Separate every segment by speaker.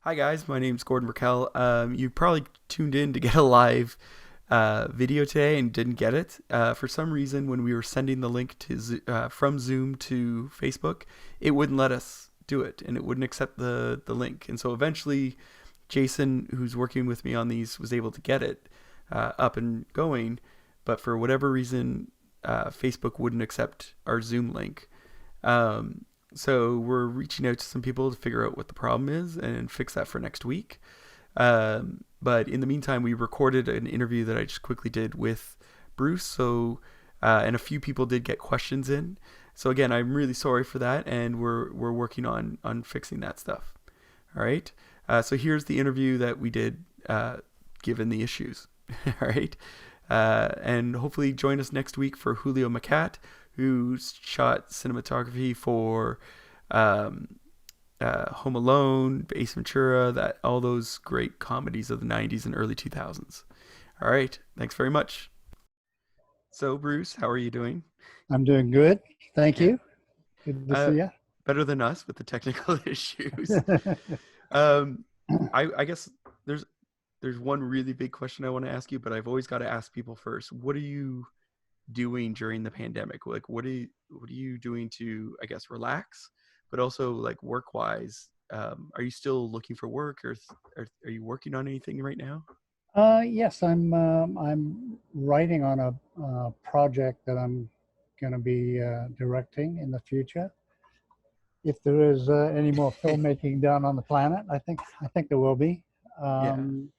Speaker 1: Hi guys, my name's Gordon Raquel. You probably tuned in to get a live video today and didn't get it. For some reason, when we were sending the link to from Zoom to Facebook, it wouldn't let us do it, and it wouldn't accept the link. And so eventually, Jason, who's working with me on these, was able to get it up and going, but for whatever reason, Facebook wouldn't accept our Zoom link. Um, so we're reaching out to some people to figure out what the problem is and fix that for next week. But in the meantime, we recorded an interview that I just quickly did with Bruce. So and a few people did get questions in. So again, I'm really sorry for that, and we're working on fixing that stuff. All right. So here's the interview that we did, given the issues. All right. And hopefully join us next week for Julio Macat, who shot cinematography for um, Home Alone, Ace Ventura, that all those great comedies of the '90s and early 2000s. All right, thanks very much. So, Bruce, how are you doing?
Speaker 2: I'm doing good. Thank
Speaker 1: Yeah,
Speaker 2: you. Good to
Speaker 1: uh,
Speaker 2: see you.
Speaker 1: better than us with the technical issues. Um, I guess there's there's one really big question I want to ask you, but I've always got to ask people first. What are you doing during the pandemic? Like, what are you doing to, I guess, relax, but also like work wise? Are you still looking for work, or are you working on anything right now?
Speaker 2: Yes, I'm writing on a project that I'm going to be directing in the future. If there is any more filmmaking done on the planet, I think there will be.
Speaker 1: Yeah.
Speaker 2: Um,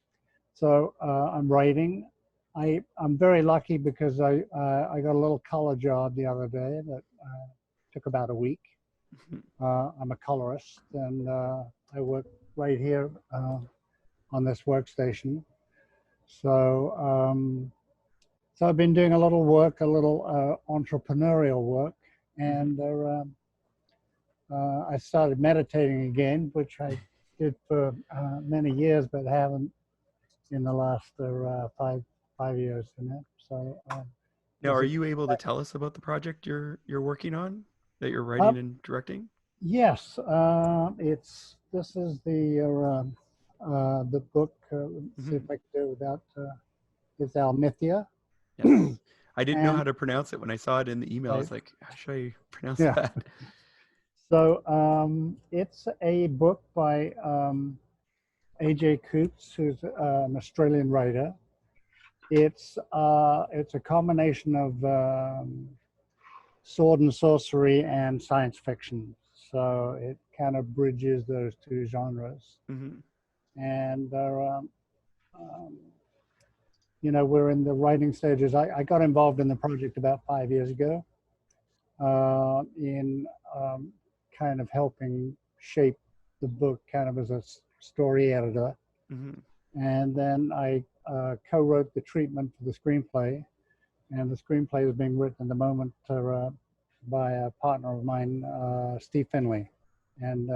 Speaker 2: so I'm writing. I'm very lucky because I got a little color job the other day that took about a week. I'm a colorist, and I work right here on this workstation. So, so I've been doing a little work, a little entrepreneurial work,
Speaker 1: Hmm.
Speaker 2: and I started meditating again, which I did for many years, but haven't in the last 5 years. So
Speaker 1: Now,
Speaker 2: this
Speaker 1: are
Speaker 2: is
Speaker 1: you able to tell us about the project you're working on, that you're
Speaker 2: uh,
Speaker 1: writing and directing?
Speaker 2: yes, it's this is the book. Let's see if
Speaker 1: Hmm.
Speaker 2: I can do it without. It's Almithia,
Speaker 1: Yes. I didn't know
Speaker 2: and
Speaker 1: how to pronounce it when I saw it in the email. I
Speaker 2: right,
Speaker 1: was like, how should I pronounce
Speaker 2: yeah.
Speaker 1: that?
Speaker 2: So it's a book by A.J. Coots, who's an Australian writer. It's a combination of sword and sorcery and science fiction. So it kind of bridges those two genres.
Speaker 1: Hmm.
Speaker 2: And um, we're in the writing stages. I got involved in the project about 5 years ago in kind of helping shape the book kind of as a story editor.
Speaker 1: Hmm.
Speaker 2: And then I co-wrote the treatment for the screenplay. And the screenplay is being written at the moment by a partner of mine, Steve Finley. And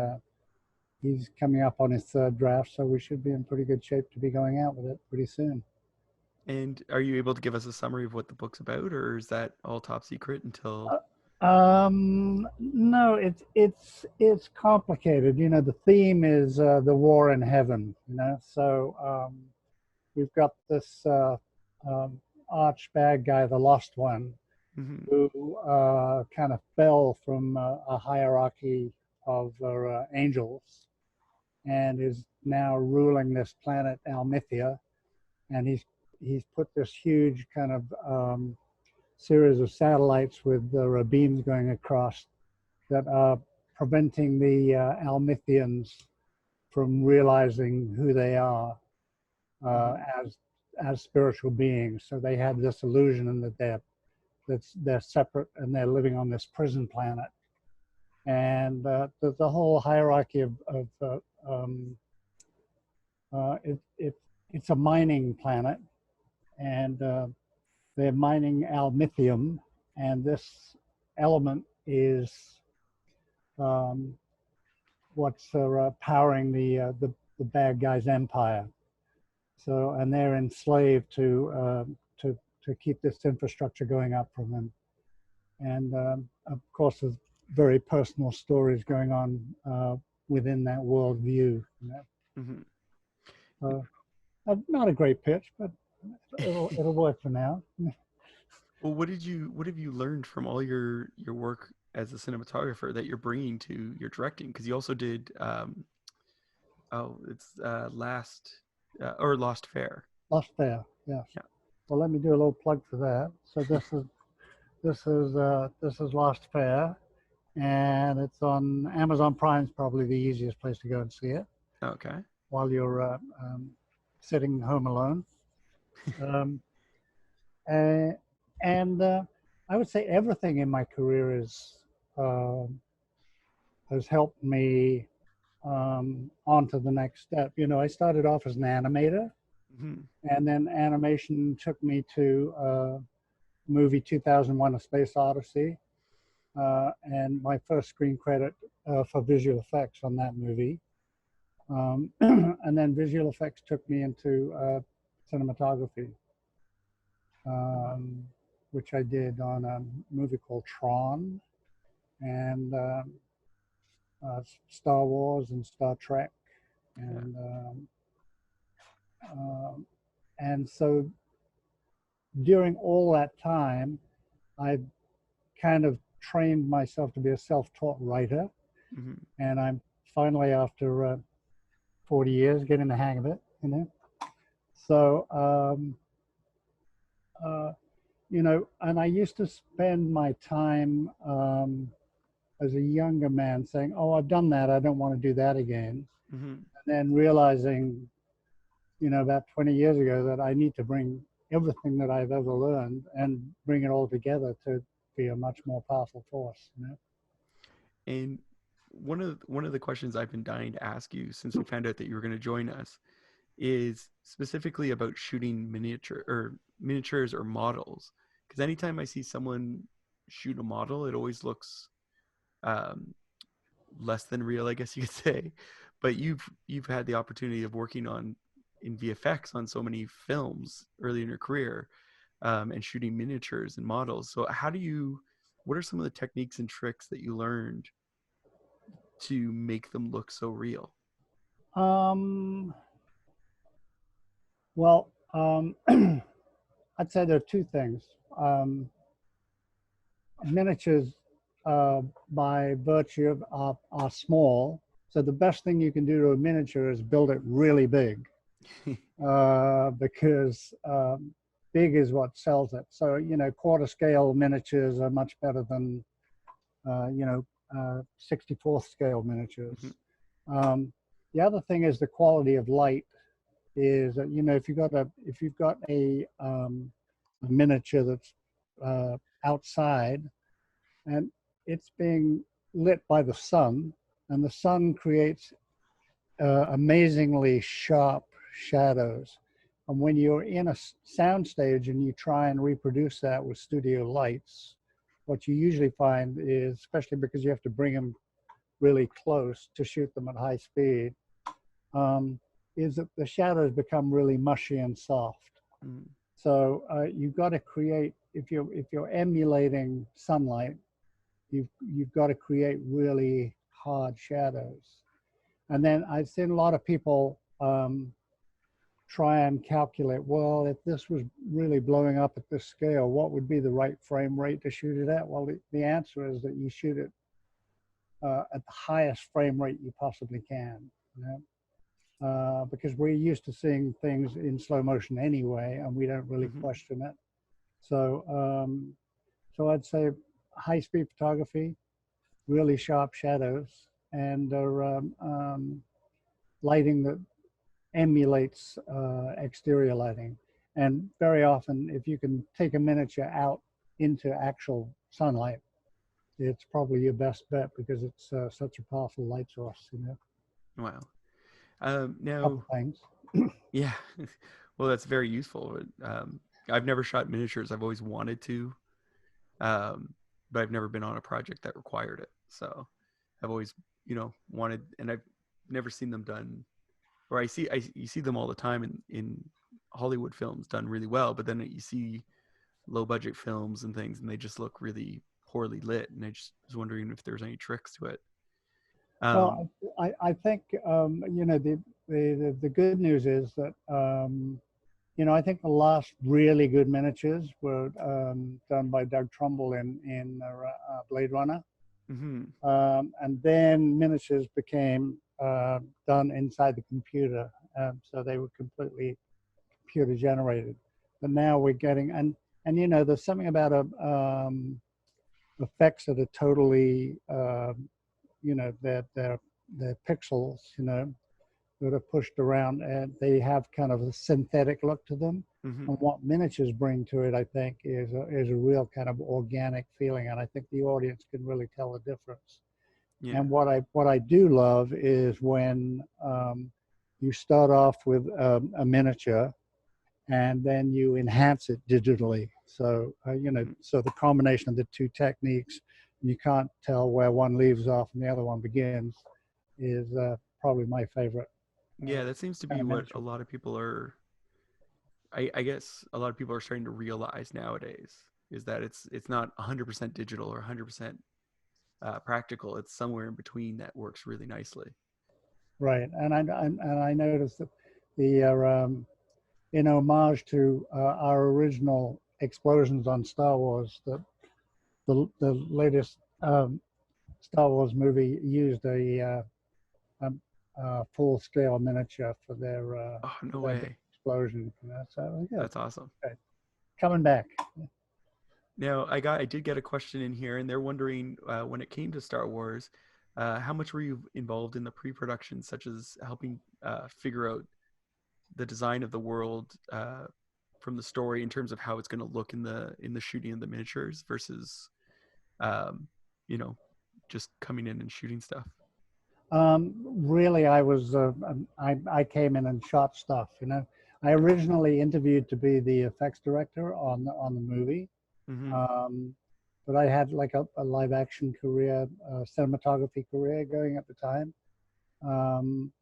Speaker 2: he's coming up on his third draft, so we should be in pretty good shape to be going out with it pretty soon.
Speaker 1: And are you able to give us a summary of what the book's about, or is that all top secret until?
Speaker 2: No, it's complicated. The theme is the war in heaven. So we've got this um, arch bad guy, the lost one,
Speaker 1: Hmm.
Speaker 2: who kind of fell from a hierarchy of angels and is now ruling this planet Almithia, and he's put this huge kind of series of satellites with beams going across that are preventing the Almithians from realizing who they are uh,
Speaker 1: Hmm.
Speaker 2: as as spiritual beings. So they have this illusion that they're separate and they're living on this prison planet. And the whole hierarchy of it's a mining planet, and they're mining almithium, and this element is um, what's powering the bad guy's empire. So, and they're enslaved to keep this infrastructure going up from them. And of course, there's very personal stories going on within that worldview.
Speaker 1: Hmm.
Speaker 2: So not a great pitch, but it'll work for now.
Speaker 1: Well, what have you learned from all your work as a cinematographer that you're bringing to your directing? Because you also did oh, it's last or Lost Fair.
Speaker 2: Lost Fair, yes.
Speaker 1: Yeah.
Speaker 2: Well, let me do a little plug for that. So this is Lost Fair, and it's on Amazon Prime. Is probably the easiest place to go and see it
Speaker 1: Okay.
Speaker 2: while you're sitting home alone. Um, and and I would say everything in my career um has helped me on to the next step. I started off as an animator,
Speaker 1: Hmm.
Speaker 2: and then animation took me to movie 2001: A Space Odyssey, and my first screen credit for visual effects on that movie. And then visual effects took me into cinematography, um, which I did on a movie called Tron and Star Wars and Star Trek.
Speaker 1: Yeah.
Speaker 2: And um, and so during all that time, I kind of trained myself to be a self-taught writer,
Speaker 1: Hmm.
Speaker 2: and I'm finally, after 40 years, getting the hang of it. So, uh, and I used to spend my time as a younger man saying, "Oh, I've done that. I don't want to do that again."
Speaker 1: Hmm.
Speaker 2: And then realizing, about 20 years ago, that I need to bring everything that I've ever learned and bring it all together to be a much more powerful force.
Speaker 1: And one of the questions I've been dying to ask you since we found out that you were going to join us is specifically about shooting miniatures or models. Because anytime I see someone shoot a model, it always looks um, less than real, I guess you could say. But you've had the opportunity of working on in VFX on so many films early in your career, and shooting miniatures and models. So what are some of the techniques and tricks that you learned to make them look so real?
Speaker 2: Um, well, I'd say there are two things. Um, Miniatures, uh, by virtue of are small, so the best thing you can do to a miniature is build it really big, because big is what sells it. So quarter scale miniatures are much better than 64th scale miniatures.
Speaker 1: Mhm.
Speaker 2: Um, the other thing is the quality of light. Is that if you've got a miniature that's outside, and it's being lit by the sun, and the sun creates amazingly sharp shadows. And when you're in a sound stage and you try and reproduce that with studio lights, what you usually find is, especially because you have to bring them really close to shoot them at high speed, um, is that the shadows become really mushy and soft.
Speaker 1: Mm.
Speaker 2: So you've got to create, if you're emulating sunlight, you've got to create really hard shadows. And then I've seen a lot of people try and calculate, well, if this was really blowing up at this scale, what would be the right frame rate to shoot it at? Well, the answer is that you shoot it at the highest frame rate you possibly can. You know? Because we're used to seeing things in slow motion anyway, and we don't really
Speaker 1: Hmm.
Speaker 2: question it. So, so I'd say high-speed photography, really sharp shadows, and lighting that emulates exterior lighting. And very often, if you can take a miniature out into actual sunlight, it's probably your best bet because it's such a powerful light source.
Speaker 1: Wow.
Speaker 2: Couple
Speaker 1: Now,
Speaker 2: things.
Speaker 1: yeah, well, that's very useful. I've never shot miniatures. I've always wanted to, um, but I've never been on a project that required it. So I've always, wanted, and I've never seen them done. Or you see them all the time in Hollywood films done really well, but then you see low budget films and things, and they just look really poorly lit. And I just was wondering if there's any tricks to it. Um,
Speaker 2: Well, I think the good news is that I think the last really good miniatures were done by Doug Trumbull in Blade Runner.
Speaker 1: Mm-hmm.
Speaker 2: And then miniatures became done inside the computer. So they were completely computer generated. But now we're getting, and there's something about effects that are totally, they're pixels, that are pushed around, and they have kind of a synthetic look to them.
Speaker 1: Mm-hmm.
Speaker 2: And what miniatures bring to it, I think, is a real kind of organic feeling, and I think the audience can really tell the difference.
Speaker 1: Yeah.
Speaker 2: And what I do love is when you start off with a miniature, and then you enhance it digitally. So so the combination of the two techniques, you can't tell where one leaves off and the other one begins, is probably my favorite.
Speaker 1: Yeah, that seems to
Speaker 2: Kind
Speaker 1: be
Speaker 2: of
Speaker 1: what a
Speaker 2: miniature.
Speaker 1: lot of people are. I guess a lot of people are starting to realize nowadays is that it's not 100% digital or 100% practical. It's somewhere in between that works really nicely.
Speaker 2: Right, and I noticed that the in homage to our original explosions on Star Wars, that the latest Star Wars movie used a full scale miniature for
Speaker 1: Oh, no
Speaker 2: their big
Speaker 1: way.
Speaker 2: explosion. So yeah,
Speaker 1: That's awesome.
Speaker 2: okay. Coming back.
Speaker 1: Now, I did get a question in here, and they're wondering when it came to Star Wars, how much were you involved in the pre-production, such as helping figure out the design of the world from the story in terms of how it's going to look in the shooting of the miniatures versus, um, you know, just coming in and shooting stuff.
Speaker 2: Really, I came in and shot stuff. I originally interviewed to be the effects director on the movie,
Speaker 1: Mm-hmm.
Speaker 2: um, but I had like a live action career, cinematography career going at the time, um,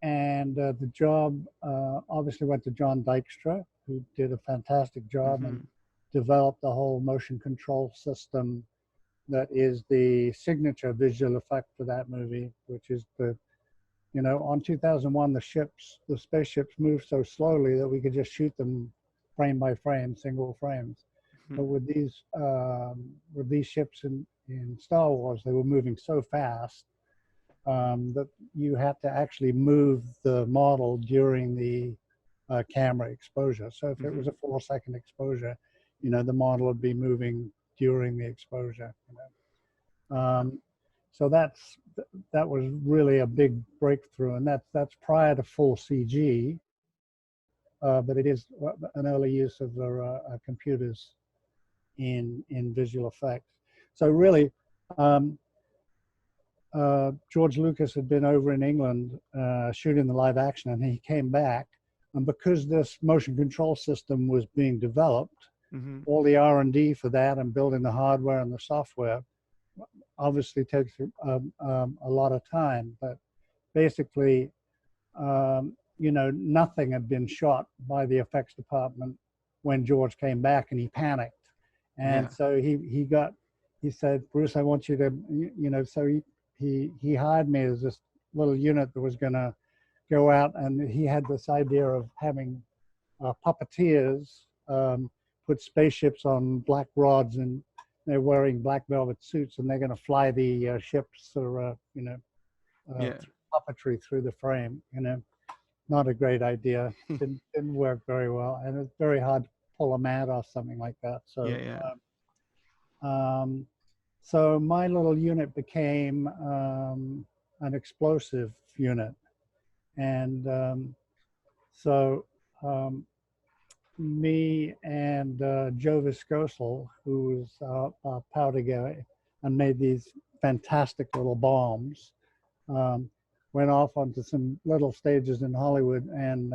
Speaker 2: and the job obviously went to John Dykstra, who did a fantastic job
Speaker 1: Mm-hmm.
Speaker 2: and developed the whole motion control system that is the signature visual effect for that movie, which is on 2001, the spaceships moved so slowly that we could just shoot them frame by frame, single frames.
Speaker 1: Mm-hmm.
Speaker 2: But with these ships in Star Wars, they were moving so fast that you had to actually move the model during the camera exposure. So if it
Speaker 1: Mm-hmm.
Speaker 2: was a 4-second exposure, the model would be moving during the exposure. So that was really a big breakthrough, and that's prior to full CG, but it is an early use of computers in visual effects. So really, George Lucas had been over in England shooting the live action, and he came back, and because this motion control system was being developed,
Speaker 1: Mm-hmm.
Speaker 2: all the R&D for that and building the hardware and the software obviously takes a lot of time, but basically, nothing had been shot by the effects department when George came back, and he panicked. And
Speaker 1: Yeah.
Speaker 2: so he said, Bruce, I want you to, so he hired me as this little unit that was going to go out, and he had this idea of having puppeteers put spaceships on black rods, and they're wearing black velvet suits, and they're going to fly the ships or
Speaker 1: Yeah.
Speaker 2: puppetry through the frame. Not a great idea. Didn't work very well, and it's very hard to pull a mat off something like that.
Speaker 1: Yeah. Yeah.
Speaker 2: So my little unit became an explosive unit, and so me and Joe Viscoso, who was a powder guy and made these fantastic little bombs, went off onto some little stages in Hollywood, and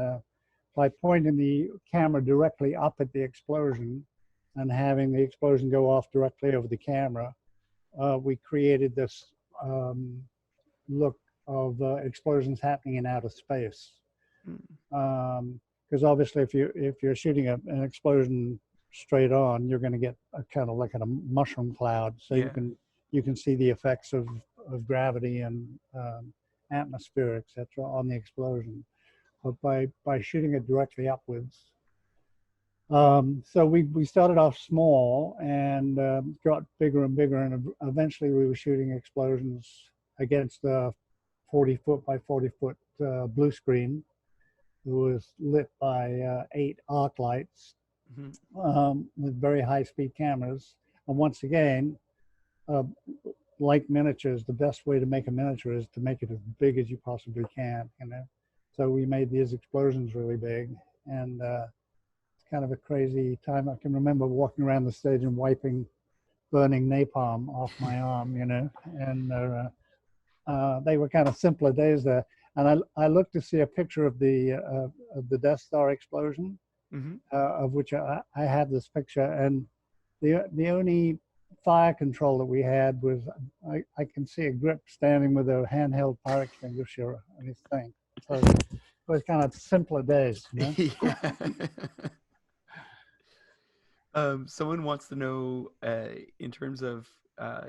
Speaker 2: by pointing the camera directly up at the explosion and having the explosion go off directly over the camera, we created this look of explosions happening in outer space. Because obviously, if you're shooting an explosion straight on, you're going to get a kind of like a mushroom cloud. So
Speaker 1: Yeah.
Speaker 2: you can see the effects of gravity and atmosphere, etc., on the explosion, but by shooting it directly upwards. So we started off small and got bigger and bigger, and eventually we were shooting explosions against a 40-foot by 40-foot blue screen. It was lit by 8 arc lights with very high-speed cameras. And once again, like miniatures, the best way to make a miniature is to make it as big as you possibly can, you know. So we made these explosions really big, and it's kind of a crazy time. I can remember walking around the stage and wiping burning napalm off my arm, you know, and they were kind of simpler days there. And I looked to see a picture of the Death Star explosion, of which I had this picture, and the only fire control that we had was I can see a grip standing with a handheld fire extinguisher on his thing. So it was kind of simpler days, you know?
Speaker 1: Yeah. Someone wants to know, in terms of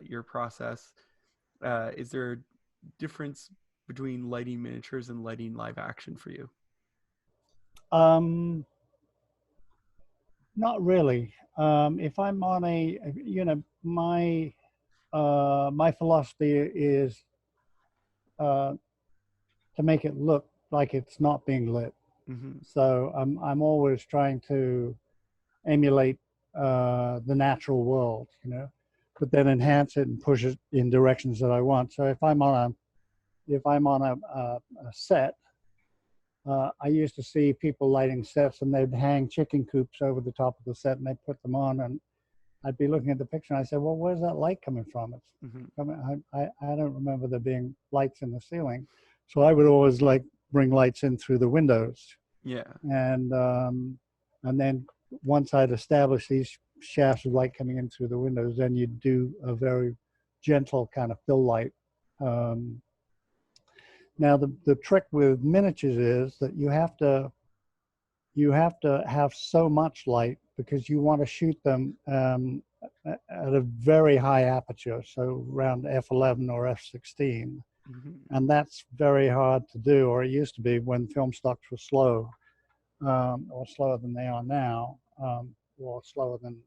Speaker 1: your process, is there a difference between lighting miniatures and lighting live action for you?
Speaker 2: Not really. If I'm on you know, my philosophy is to make it look like it's not being lit. So I'm always trying to emulate the natural world, you know, but then enhance it and push it in directions that I want. So if I'm on a set, I used to see people lighting sets, and they'd hang chicken coops over the top of the set, and they put them on, and I'd be looking at the picture, and I said, "Well, where's that light coming from? It's coming. I don't remember there being lights in the ceiling." So I would always like bring lights in through the windows.
Speaker 1: Yeah.
Speaker 2: And then once I'd established these shafts of light coming in through the windows, then you'd do a very gentle kind of fill light. Now the trick with miniatures is that you have to have so much light because you want to shoot them at a very high aperture, so around f11 or f16. And that's very hard to do, or it used to be when film stocks were slow, or slower than they are now, or slower than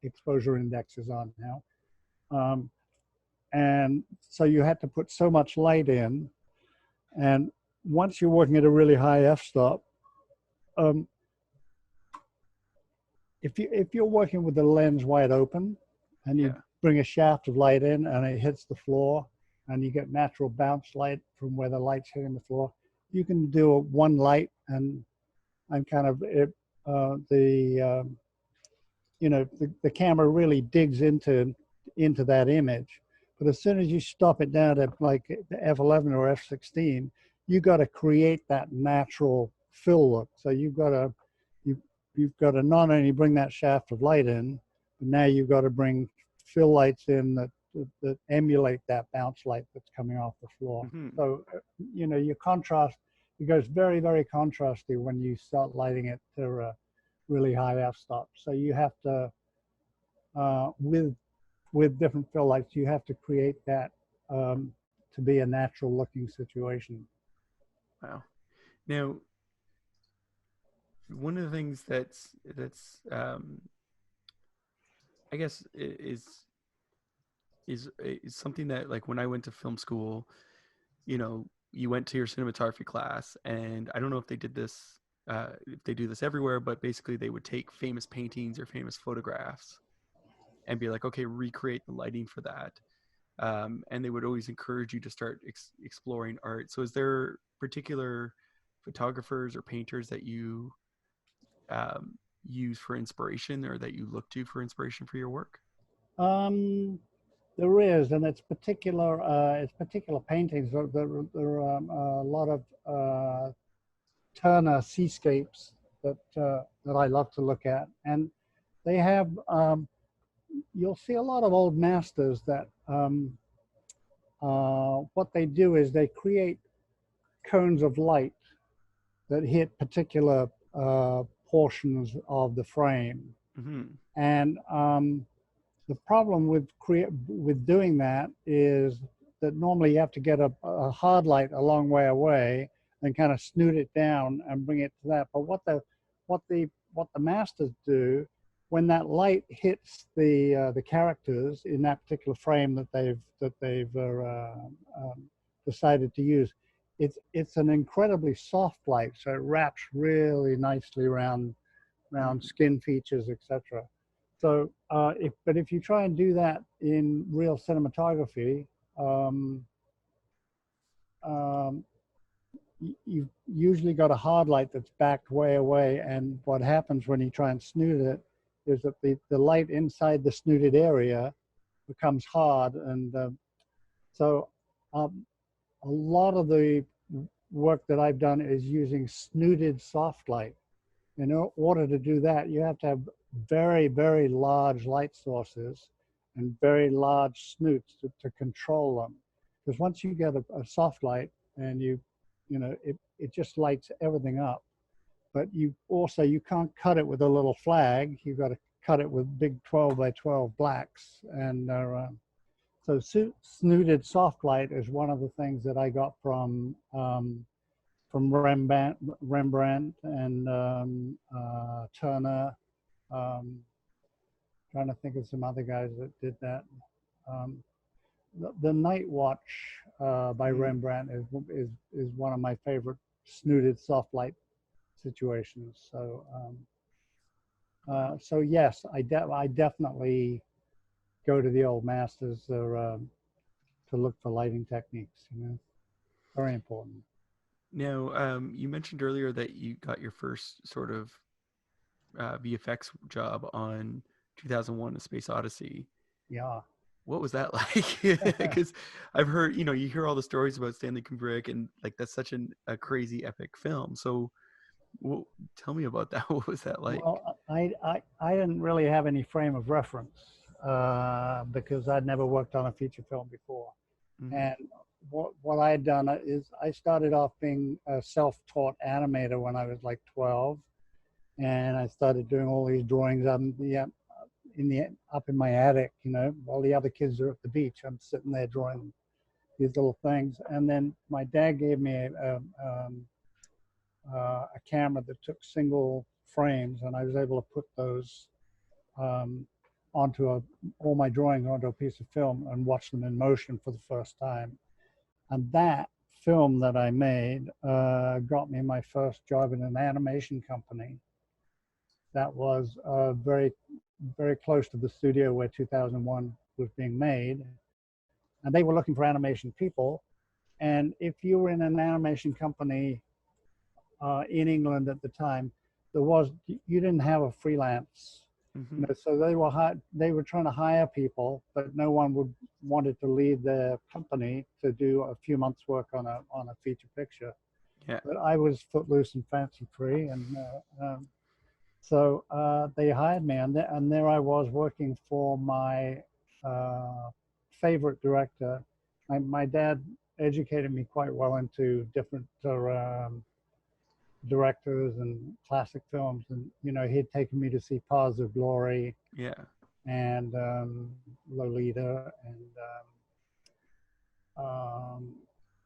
Speaker 2: exposure indexes are now. And so you had to put so much light in, and once you're working at a really high f-stop, if you're working with the lens wide open and you bring a shaft of light in and it hits the floor and you get natural bounce light from where the light's hitting the floor, you can do one light and kind of you know, the camera really digs into that image. But as soon as you stop it down to like the f11 or f16, you got to create that natural fill look. So you've got to not only bring that shaft of light in, but now you've got to bring fill lights in that emulate that bounce light that's coming off the floor. So you know, your contrast, it goes very, very contrasty when you start lighting it to really high f-stop. So you have to with different fill lights, you have to create that to be a natural looking situation.
Speaker 1: Wow. Now, one of the things that's I guess is something that, like, when I went to film school, you know, you went to your cinematography class, and I don't know if they did this, if they do this everywhere, but basically they would take famous paintings or famous photographs and be like, okay, recreate the lighting for that. And they would always encourage you to start exploring art. So is there particular photographers or painters that you use for inspiration, or that you look to for inspiration for your work?
Speaker 2: There is, and it's particular paintings. There are a lot of Turner seascapes that I love to look at, and they have you'll see a lot of old masters that what they do is they create cones of light that hit particular portions of the frame. And the problem with doing that is that normally you have to get a hard light a long way away and kind of snoot it down and bring it to that. But what the masters do, when that light hits the characters in that particular frame that they've decided to use, it's an incredibly soft light, so it wraps really nicely around skin features, etc. So, if you try and do that in real cinematography, you've usually got a hard light that's backed way away, and what happens when you try and snoot it is that the light inside the snooted area becomes hard, and so a lot of the work that I've done is using snooted soft light. In order to do that, you have to have very, very large light sources and very large snoots to control them. Because once you get a soft light and you know, it just lights everything up. But you can't cut it with a little flag. You've got to cut it with big 12 by 12 blacks. And so snooted soft light is one of the things that I got from Rembrandt and Turner. Trying to think of some other guys that did that. The Night Watch by Rembrandt is one of my favorite snooted soft light situations. So so yes, I definitely go to the old masters to look for lighting techniques. You know, very important.
Speaker 1: Now, you mentioned earlier that you got your first sort of VFX job on 2001: A Space Odyssey.
Speaker 2: Yeah.
Speaker 1: What was that like? Because I've heard, you know, you hear all the stories about Stanley Kubrick, and like that's such a crazy epic film. So, well, tell me about that. What was that like?
Speaker 2: Well, I didn't really have any frame of reference because I'd never worked on a feature film before.
Speaker 1: Mm-hmm.
Speaker 2: And what I had done is I started off being a self-taught animator when I was like 12, and I started doing all these drawings up in my attic. You know, while the other kids are at the beach, I'm sitting there drawing these little things. And then my dad gave me a camera that took single frames, and I was able to put those onto all my drawings onto a piece of film and watch them in motion for the first time. And that film that I made got me my first job in an animation company that was very, very close to the studio where 2001 was being made. And they were looking for animation people. And if you were in an animation company in England at the time, you didn't have a freelance.
Speaker 1: Mm-hmm.
Speaker 2: You know, so they were trying to hire people, but no one wanted to leave their company to do a few months' work on a feature picture.
Speaker 1: Yeah.
Speaker 2: But I was footloose and fancy free, and so they hired me, and there I was working for my favorite director. My dad educated me quite well into different directors and classic films, and you know, he'd taken me to see Paths of Glory,
Speaker 1: Yeah.
Speaker 2: and Lolita,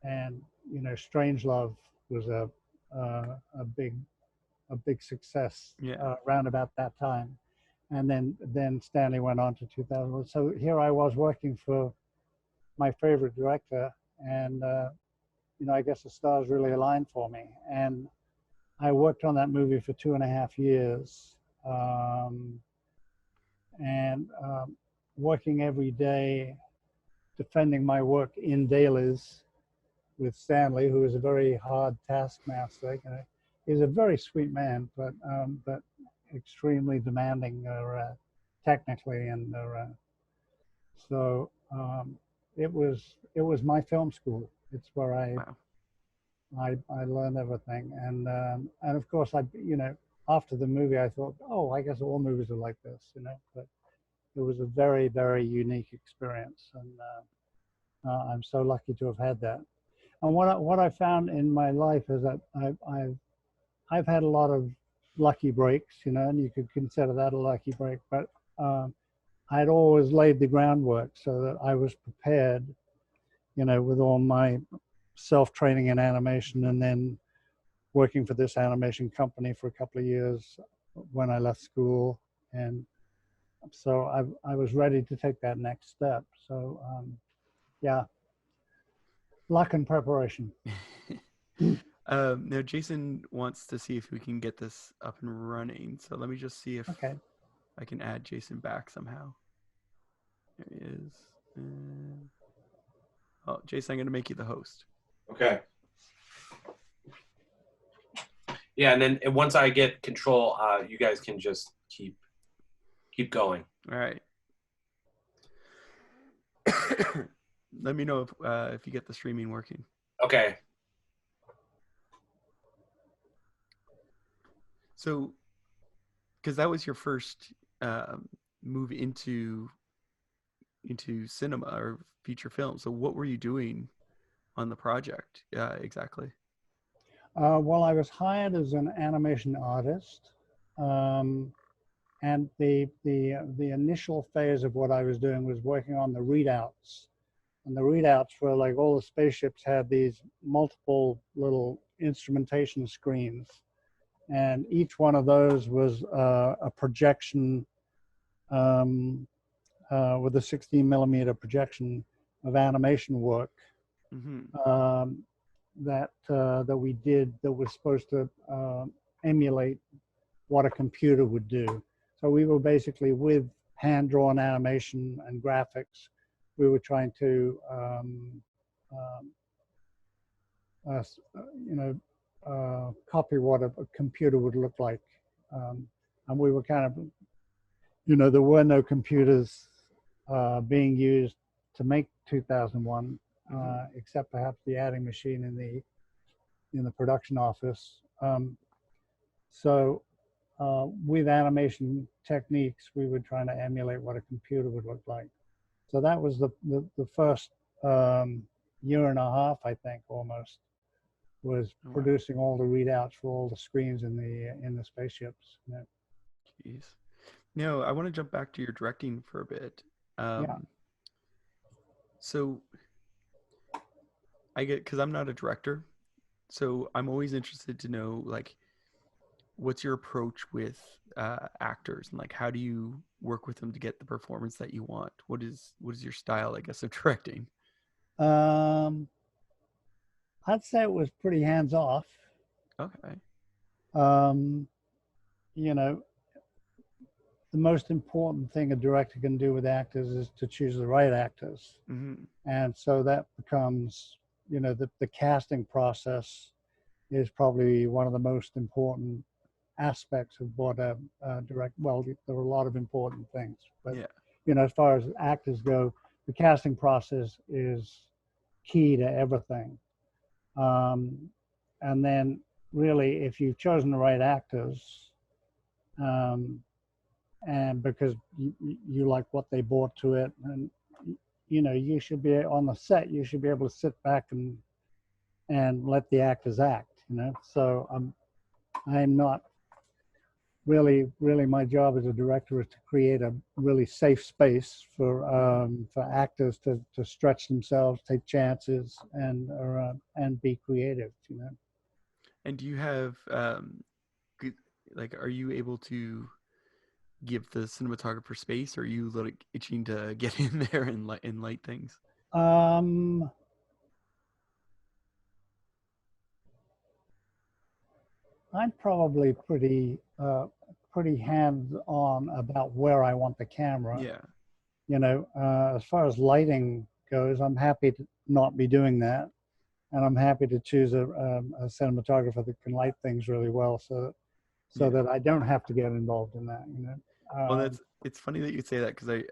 Speaker 2: and you know, Strangelove was a big success
Speaker 1: Yeah.
Speaker 2: around about that time, and then Stanley went on to 2000. So here I was working for my favorite director, and you know, I guess the stars really aligned for me, and I worked on that movie for 2.5 years, and working every day, defending my work in dailies with Stanley, who is a very hard taskmaster. You know, he's a very sweet man, but extremely demanding technically, and so it was my film school. It's where
Speaker 1: Wow.
Speaker 2: I learned everything, and of course you know, after the movie I thought, oh, I guess all movies are like this, you know. But it was a very, very unique experience, and I'm so lucky to have had that. And what I found in my life is that I've had a lot of lucky breaks, you know, and you could consider that a lucky break, but I'd always laid the groundwork so that I was prepared with all my self-training in animation, and then working for this animation company for a couple of years when I left school. And so I was ready to take that next step. So yeah, luck and preparation.
Speaker 1: Now Jason wants to see if we can get this up and running. So let me just see if
Speaker 2: Okay.
Speaker 1: I can add Jason back somehow. There he is. Oh, Jason, I'm going to make you the host.
Speaker 3: Okay. Yeah, and then once I get control, you guys can just keep going.
Speaker 1: All right. Let me know if you get the streaming working.
Speaker 3: Okay.
Speaker 1: So, because that was your first move into cinema or feature film. So, what were you doing on the project exactly?
Speaker 2: Well, I was hired as an animation artist, and the initial phase of what I was doing was working on the readouts. And the readouts were like all the spaceships had these multiple little instrumentation screens, and each one of those was a projection with a 16 millimeter projection of animation work.
Speaker 1: Mm-hmm.
Speaker 2: That we did that was supposed to emulate what a computer would do. So we were basically, with hand-drawn animation and graphics, we were trying to copy what a computer would look like. And we were kind of, there were no computers being used to make 2001. Except perhaps the adding machine in the production office. So with animation techniques, we were trying to emulate what a computer would look like. So that was the first year and a half, I think, almost, was producing all the readouts for all the screens in the spaceships. Yeah.
Speaker 1: Jeez. No, I want to jump back to your directing for a bit.
Speaker 2: Yeah.
Speaker 1: So because I'm not a director, so I'm always interested to know, like, what's your approach with actors, and like, how do you work with them to get the performance that you want? What is your style, I guess, of directing?
Speaker 2: I'd say it was pretty hands off.
Speaker 1: Okay.
Speaker 2: The most important thing a director can do with actors is to choose the right actors.
Speaker 1: Mm-hmm.
Speaker 2: And so that becomes, the casting process is probably one of the most important aspects of what a well, there are a lot of important things, but
Speaker 1: yeah.
Speaker 2: As far as actors go, the casting process is key to everything. And then really, if you've chosen the right actors, and because you like what they brought to it, and you should be on the set, you should be able to sit back and let the actors act. So I'm not really my job as a director is to create a really safe space for actors to stretch themselves, take chances, and be creative.
Speaker 1: And do you have are you able to give the cinematographer space, or are you like itching to get in there and light things?
Speaker 2: I'm probably pretty hands-on about where I want the camera.
Speaker 1: Yeah.
Speaker 2: As far as lighting goes, I'm happy to not be doing that, and I'm happy to choose a cinematographer that can light things really well, so that I don't have to get involved in that.
Speaker 1: Well, it's funny that you say that, because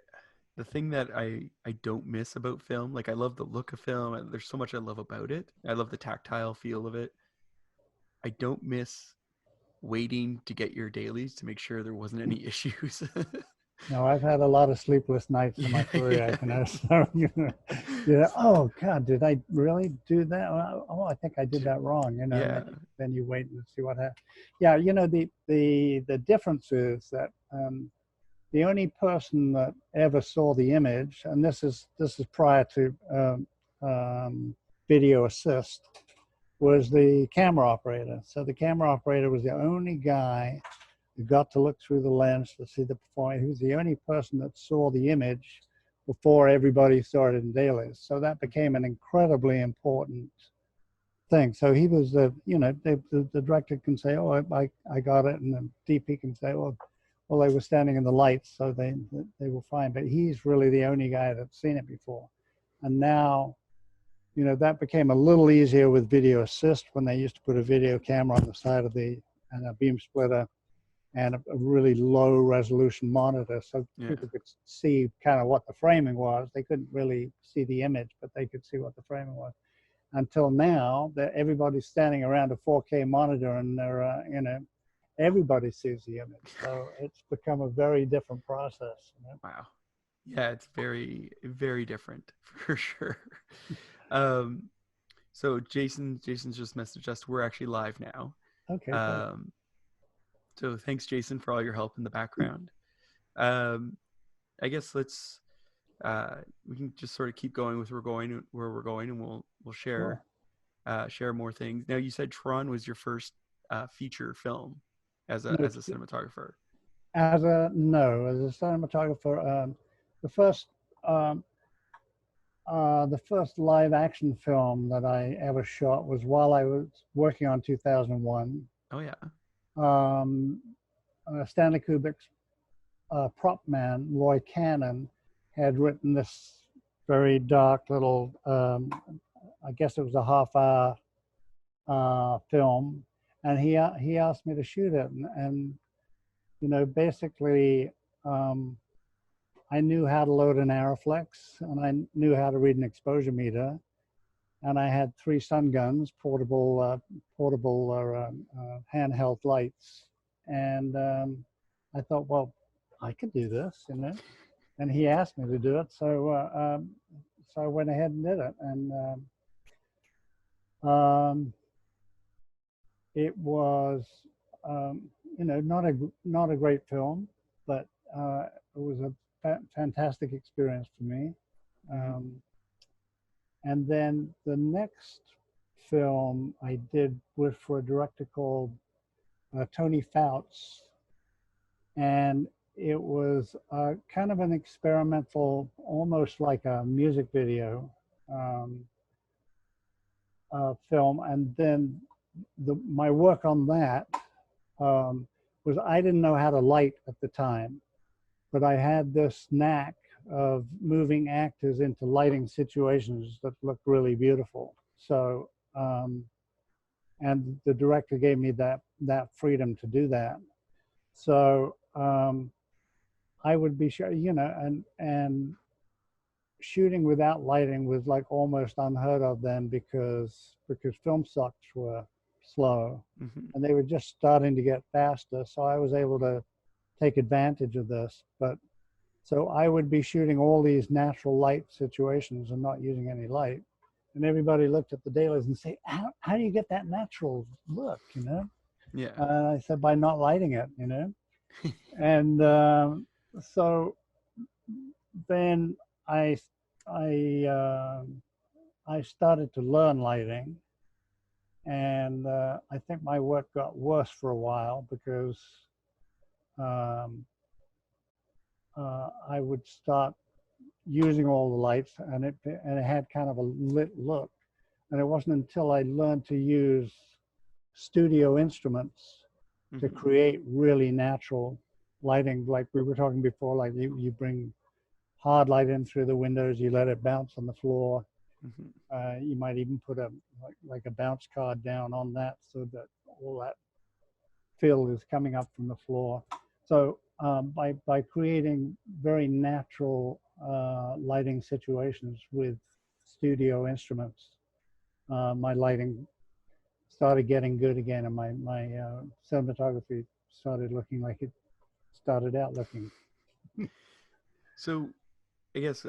Speaker 1: the thing that I don't miss about film, like, I love the look of film, and there's so much I love about it. I love the tactile feel of it. I don't miss waiting to get your dailies to make sure there wasn't any issues.
Speaker 2: No, I've had a lot of sleepless nights in my career, so oh God, did I really do that? Oh, I think I did that wrong,
Speaker 1: Yeah.
Speaker 2: And then you wait and see what happens. Yeah, the difference is that the only person that ever saw the image, and this is prior to video assist was the camera operator. So the camera operator was the only guy who got to look through the lens to see the performance. He was the only person that saw the image before everybody saw it in dailies. So that became an incredibly important thing. So he was the, you know, the director can say, oh, I got it. And the DP can say, well, they were standing in the lights, so they were fine. But he's really the only guy that's seen it before. And now, you know, that became a little easier with video assist when they used to put a video camera on the side of and a beam splitter and a really low resolution monitor, so people could see kind of what the framing was. They couldn't really see the image, but they could see what the framing was. Until now, that everybody's standing around a 4K monitor and they're, you know, everybody sees the image. So it's become a very different process. You know?
Speaker 1: Wow. Yeah, it's very, very different for sure. So Jason's just messaged us. We're actually live now.
Speaker 2: Okay.
Speaker 1: So thanks, Jason, for all your help in the background. I guess we can just sort of keep going with where we're going, and we'll share share more things. Now, you said Tron was your first feature film as a cinematographer.
Speaker 2: As a cinematographer, the first live action film that I ever shot was while I was working on 2001.
Speaker 1: Oh yeah.
Speaker 2: Stanley Kubrick's prop man, Roy Cannon, had written this very dark little, I guess it was a half-hour film, and he asked me to shoot it, and you know, basically, I knew how to load an Aeroflex, and I knew how to read an exposure meter, and I had 3 sun guns, portable handheld lights, and I thought, well, I could do this, you know. And he asked me to do it, so I went ahead and did it, and it was, you know, not a great film, but it was a fantastic experience for me. And then the next film I did was for a director called Tony Fouts, and it was kind of an experimental, almost like a music video film. And then my work on that was, I didn't know how to light at the time, but I had this knack of moving actors into lighting situations that looked really beautiful. So, and the director gave me that freedom to do that. So I would be sure, you know, and shooting without lighting was like almost unheard of then, because film stocks were slow, and they were just starting to get faster. So I was able to take advantage of this. But so I would be shooting all these natural light situations and not using any light. And everybody looked at the dailies and say, how do you get that natural look, you know?
Speaker 1: Yeah.
Speaker 2: I said, by not lighting it, you know? And so then I started to learn lighting. And I think my work got worse for a while, because I would start using all the lights, and it had kind of a lit look. And it wasn't until I learned to use studio instruments to create really natural lighting, like we were talking before, like you bring hard light in through the windows, you let it bounce on the floor. You might even put like a bounce card down on that, so that all that fill is coming up from the floor. So by creating very natural lighting situations with studio instruments, my lighting started getting good again, and my cinematography started looking like it started out looking.
Speaker 1: So I guess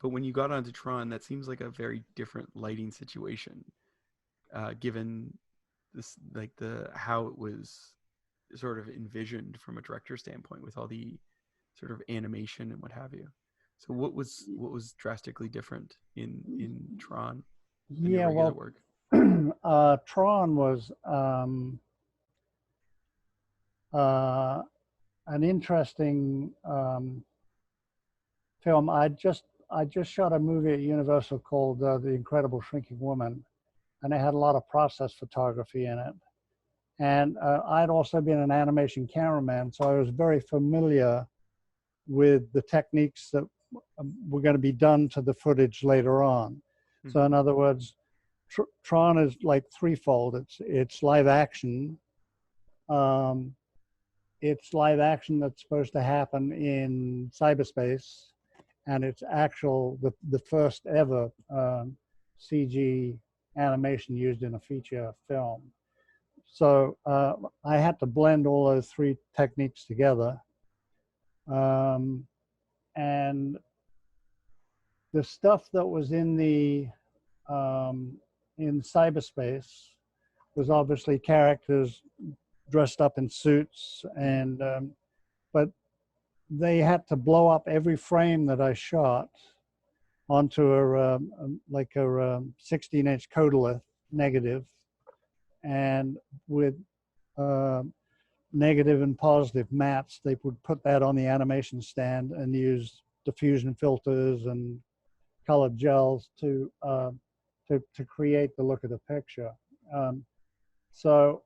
Speaker 1: but when you got onto Tron, that seems like a very different lighting situation, given this, like how it was sort of envisioned from a director standpoint, with all the sort of animation and what have you. So what was drastically different in Tron than your
Speaker 2: Yeah,
Speaker 1: regular
Speaker 2: well,
Speaker 1: work?
Speaker 2: Tron was an interesting film. I just shot a movie at Universal called The Incredible Shrinking Woman, and it had a lot of process photography in it. And I'd also been an animation cameraman, so I was very familiar with the techniques that were going to be done to the footage later on. So in other words, Tron is like threefold. It's live action. It's live action that's supposed to happen in cyberspace, and it's the first ever CG animation used in a feature film. So I had to blend all those three techniques together. And the stuff that was in cyberspace was obviously characters dressed up in suits, and but they had to blow up every frame that I shot onto a 16-inch Kodalith negative, and with negative and positive mats, they would put that on the animation stand and use diffusion filters and colored gels to create the look of the picture. So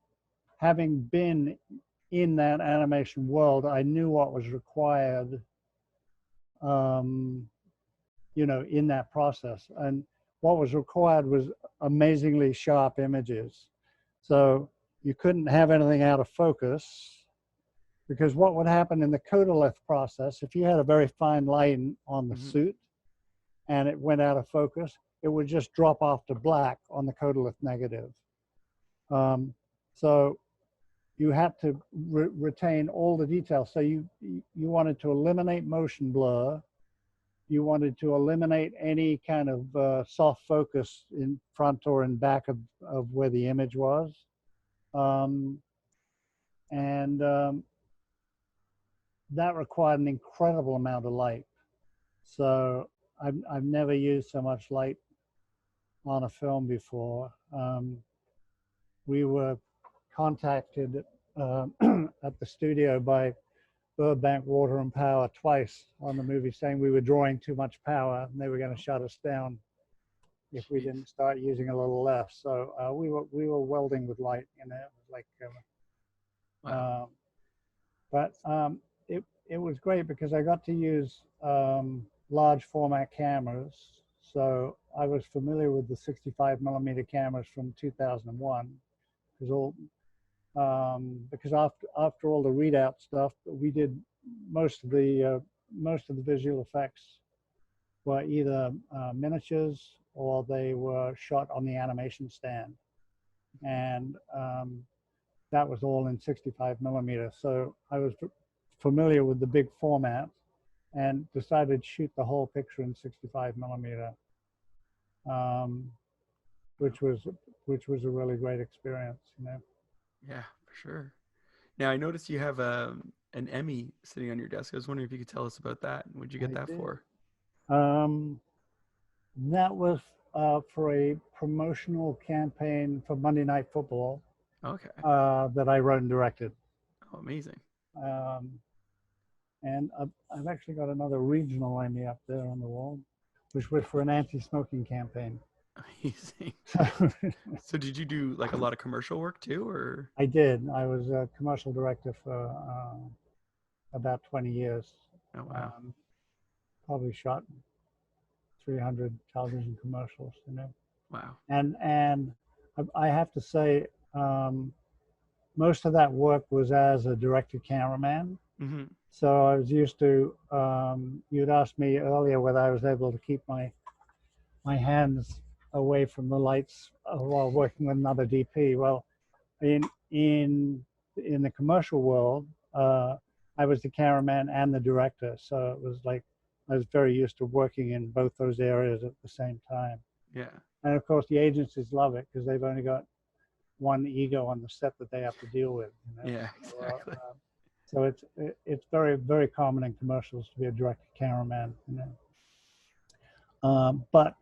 Speaker 2: having been in that animation world, I knew what was required, in that process. And what was required was amazingly sharp images. So you couldn't have anything out of focus, because what would happen in the Kodalith process, if you had a very fine line on the suit and it went out of focus, it would just drop off to black on the Kodalith negative. So you had to retain all the details. So you wanted to eliminate motion blur. You wanted to eliminate any kind of soft focus in front or in back of where the image was. That required an incredible amount of light. So I've never used so much light on a film before. We were contacted at the studio by Burbank Water and Power twice on the movie, saying we were drawing too much power and they were going to shut us down if we didn't start using a little less. So we were welding with light, like.
Speaker 1: Wow.
Speaker 2: But it was great because I got to use large format cameras. So I was familiar with the 65 millimeter cameras from 2001, because after all the readout stuff, we did most of the visual effects were either miniatures or they were shot on the animation stand, and that was all in 65 millimeter. So I was familiar with the big format and decided to shoot the whole picture in 65 millimeter, which was a really great experience,
Speaker 1: Yeah, for sure. Now I noticed you have an Emmy sitting on your desk. I was wondering if you could tell us about that. What'd you get that for?
Speaker 2: That was for a promotional campaign for Monday Night Football.
Speaker 1: Okay.
Speaker 2: That I wrote and directed.
Speaker 1: Oh, amazing.
Speaker 2: And I've actually got another regional Emmy up there on the wall, which was for an anti-smoking campaign.
Speaker 1: Amazing. So did you do like a lot of commercial work too, or?
Speaker 2: I did. I was a commercial director for about 20 years.
Speaker 1: Oh, wow.
Speaker 2: Probably shot 300 television commercials,
Speaker 1: Wow.
Speaker 2: And I have to say, most of that work was as a director cameraman.
Speaker 1: Mm-hmm.
Speaker 2: So I was used to, you'd asked me earlier whether I was able to keep my hands away from the lights while working with another DP. Well, in the commercial world, I was the cameraman and the director. So it was like, I was very used to working in both those areas at the same time.
Speaker 1: Yeah.
Speaker 2: And of course the agencies love it because they've only got one ego on the set that they have to deal with.
Speaker 1: Yeah, exactly.
Speaker 2: So it's very, very common in commercials to be a director cameraman. But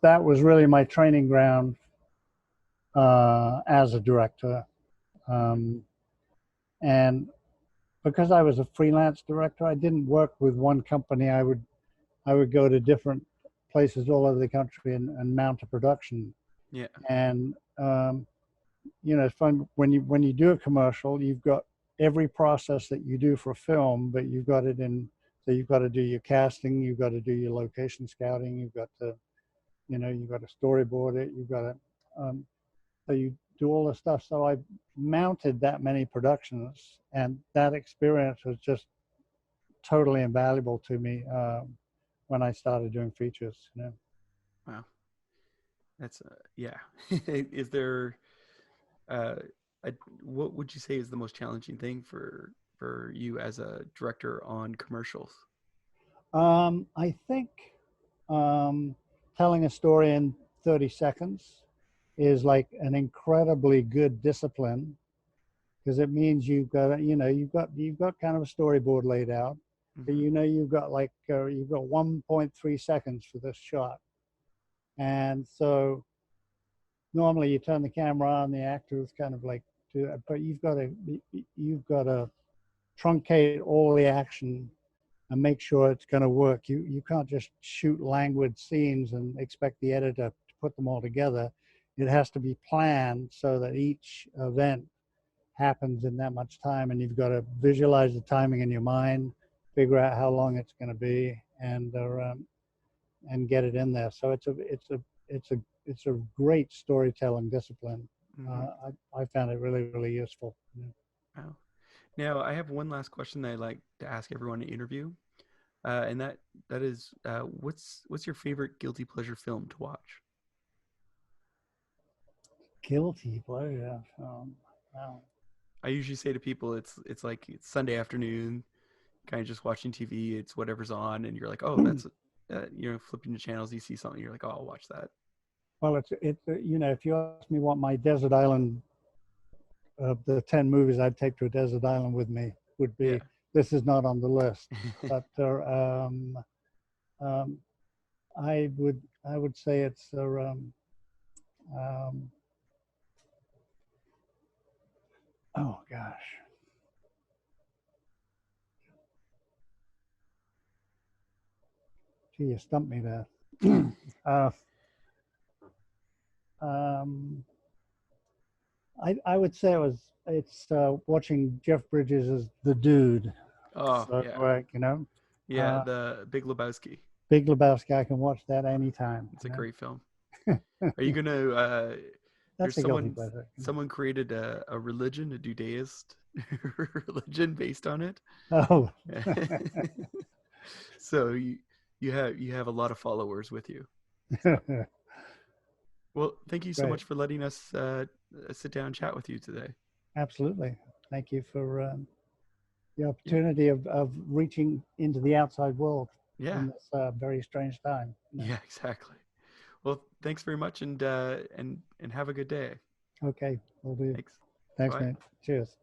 Speaker 2: that was really my training ground as a director. And because I was a freelance director, I didn't work with one company. I would go to different places all over the country and mount a production.
Speaker 1: Yeah.
Speaker 2: And you know, it's fun when you do a commercial. You've got every process that you do for a film, but you've got it in. So you've got to do your casting, you've got to do your location scouting, you've got to, you know, you've got to storyboard it, you've got to. So you do all this stuff. So I mounted that many productions, and that experience was just totally invaluable to me when I started doing features. You know.
Speaker 1: Wow. That's yeah. Is there what would you say is the most challenging thing for you as a director on commercials?
Speaker 2: I think telling a story in 30 seconds is like an incredibly good discipline, because it means you've got, you know, you've got kind of a storyboard laid out, but you know you've got 1.3 seconds for this shot, and so normally you turn the camera on, the actor is kind of like do that, but you've got to truncate all the action and make sure it's going to work. You can't just shoot languid scenes and expect the editor to put them all together. It has to be planned so that each event happens in that much time, and you've got to visualize the timing in your mind, figure out how long it's going to be, and get it in there. So it's a great storytelling discipline. I found it really, really useful.
Speaker 1: Wow. Now I have one last question that I like to ask everyone in an interview, and that is, what's your favorite guilty pleasure film to watch?
Speaker 2: Guilty pleasure. Wow.
Speaker 1: I usually say to people, it's like it's Sunday afternoon, kind of just watching TV. It's whatever's on, and you're like, oh, that's you know, flipping the channels, you see something, you're like, oh, I'll watch that.
Speaker 2: Well, it's you know, if you ask me what my desert island of the 10 movies I'd take to a desert island with me would be,
Speaker 1: Yeah.
Speaker 2: this is not on the list, but I would say it's oh gosh, gee, you stumped me there. I would say it's watching Jeff Bridges as the dude.
Speaker 1: Oh
Speaker 2: So,
Speaker 1: yeah,
Speaker 2: you know,
Speaker 1: yeah. The Big Lebowski.
Speaker 2: Big Lebowski, I can watch that anytime.
Speaker 1: It's a great film. Are you gonna? There's
Speaker 2: That's a guilty pleasure.
Speaker 1: someone created a religion, a Judaist religion based on it.
Speaker 2: Oh,
Speaker 1: So you have a lot of followers with you. Well, thank you so
Speaker 2: great.
Speaker 1: much for letting us sit down and chat with you today.
Speaker 2: Absolutely. Thank you for the opportunity of reaching into the outside world in this very strange time.
Speaker 1: Yeah, exactly. Well, thanks very much, and have a good day.
Speaker 2: Okay, will do.
Speaker 1: Thanks.
Speaker 2: Thanks,
Speaker 1: Bye.
Speaker 2: man. Cheers.